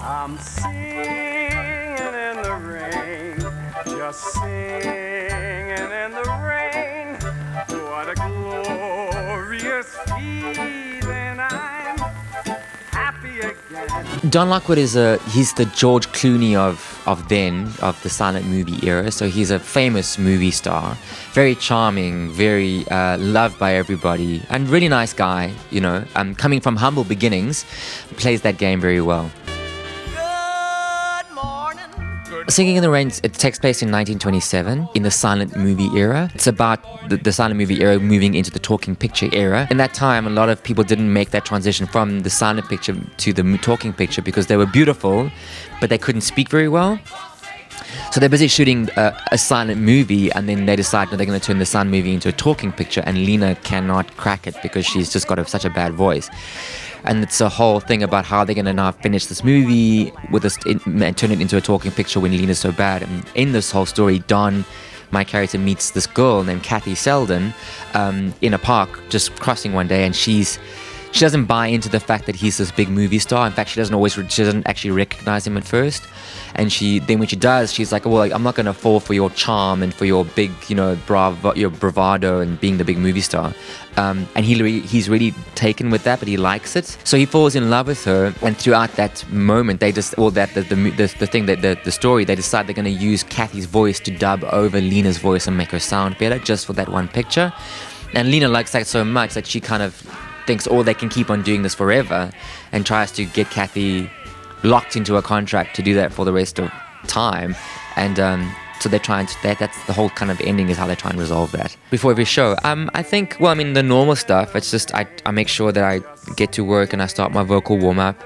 I'm singing in the rain, just singing in the rain. What a glorious feeling, I'm happy again. Don Lockwood he's the George Clooney of the silent movie era. So he's a famous movie star, very charming, very loved by everybody, and really nice guy. Coming from humble beginnings, plays that game very well. Singing in the Rain, it takes place in 1927 in the silent movie era. It's about the silent movie era moving into the talking picture era. In that time, a lot of people didn't make that transition from the silent picture to the talking picture because they were beautiful, but they couldn't speak very well. So they're busy shooting a silent movie, and then they decide that they're going to turn the silent movie into a talking picture, and Lena cannot crack it because she's just got such a bad voice. And it's a whole thing about how they're going to now finish this movie and turn it into a talking picture when Lena's so bad. And in this whole story, Don, my character, meets this girl named Kathy Selden in a park just crossing one day, and she doesn't buy into the fact that he's this big movie star. In fact, she doesn't actually recognize him at first. And then when she does, she's like, well, I'm not going to fall for your charm and for your big, your bravado and being the big movie star. And he's really taken with that, but he likes it. So he falls in love with her. And throughout that moment, they just, the story, they decide they're going to use Kathy's voice to dub over Lena's voice and make her sound better just for that one picture. And Lena likes that so much that she kind of thinks, they can keep on doing this forever, and tries to get Kathy locked into a contract to do that for the rest of time. And so they're trying to, that's the whole kind of ending, is how they try and resolve that before every show. I think, the normal stuff, it's just I make sure that I get to work and I start my vocal warm-up,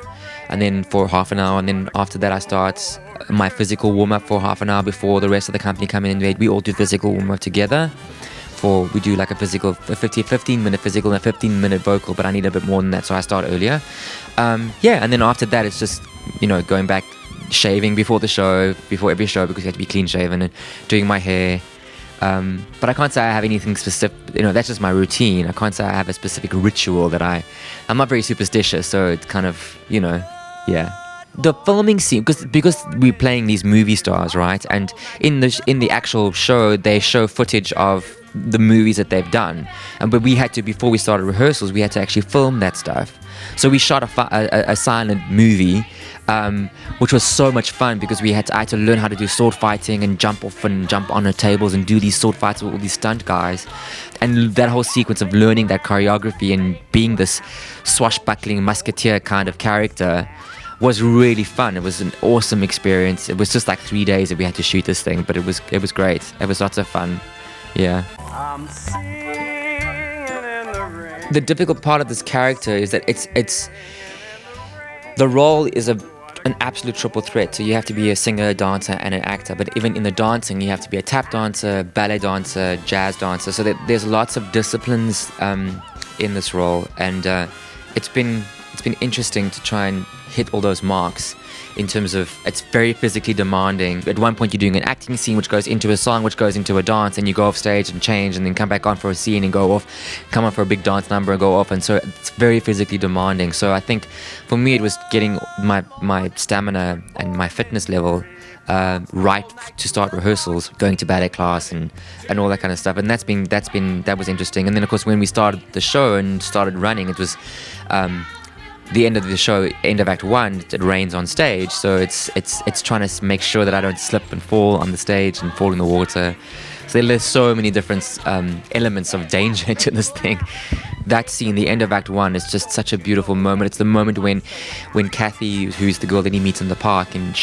and then for half an hour, and then after that I start my physical warm-up for half an hour before the rest of the company come in, and we all do physical warm-up together. We do like a 15-minute physical and a 15-minute vocal, but I need a bit more than that, so I start earlier. And then after that, it's just, going back, shaving before every show, because you have to be clean shaven, and doing my hair. But I can't say I have anything specific, that's just my routine. I can't say I have a specific ritual that I'm not very superstitious, so it's kind of, yeah. The filming scene, because we're playing these movie stars, right? And in the actual show, they show footage of the movies that they've done. But we had to, before we started rehearsals, we had to actually film that stuff. So we shot a silent movie, which was so much fun because I had to learn how to do sword fighting and jump off and jump on the tables and do these sword fights with all these stunt guys. And that whole sequence of learning that choreography and being this swashbuckling musketeer kind of character was really fun. It was an awesome experience. It was just like 3 days that we had to shoot this thing, but it was great. It was lots of fun. Yeah. I'm singing in the rain. The difficult part of this character is that it's the role is an absolute triple threat. So you have to be a singer, dancer, and an actor. But even in the dancing, you have to be a tap dancer, ballet dancer, jazz dancer. So there's lots of disciplines in this role, and it's been interesting to try and hit all those marks in terms of, it's very physically demanding. At one point you're doing an acting scene which goes into a song, which goes into a dance, and you go off stage and change and then come back on for a scene and come on for a big dance number and go off, and so it's very physically demanding. So I think for me it was getting my stamina and my fitness level right to start rehearsals, going to ballet class and all that kind of stuff, and that was interesting. And then of course when we started the show and started running, it was the end of the show, end of Act 1, it rains on stage, so it's trying to make sure that I don't slip and fall on the stage and fall in the water. So there's so many different elements of danger to this thing. That scene, the end of Act 1, is just such a beautiful moment. It's the moment when Kathy, who's the girl that he meets in the park, and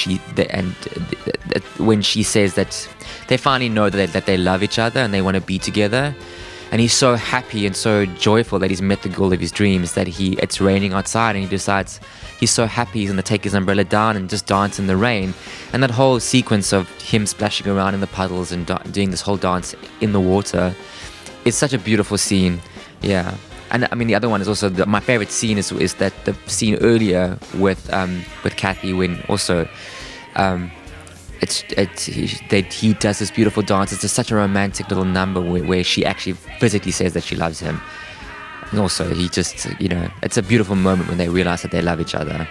when she says that they finally know that they love each other and they want to be together. And he's so happy and so joyful that he's met the girl of his dreams, that it's raining outside, and he decides he's so happy he's going to take his umbrella down and just dance in the rain. And that whole sequence of him splashing around in the puddles and doing this whole dance in the water is such a beautiful scene. Yeah. And I mean, the other one is also my favorite scene is that the scene earlier with Kathy, when also he does this beautiful dance. It's just such a romantic little number where she actually physically says that she loves him. And also he just, it's a beautiful moment when they realize that they love each other.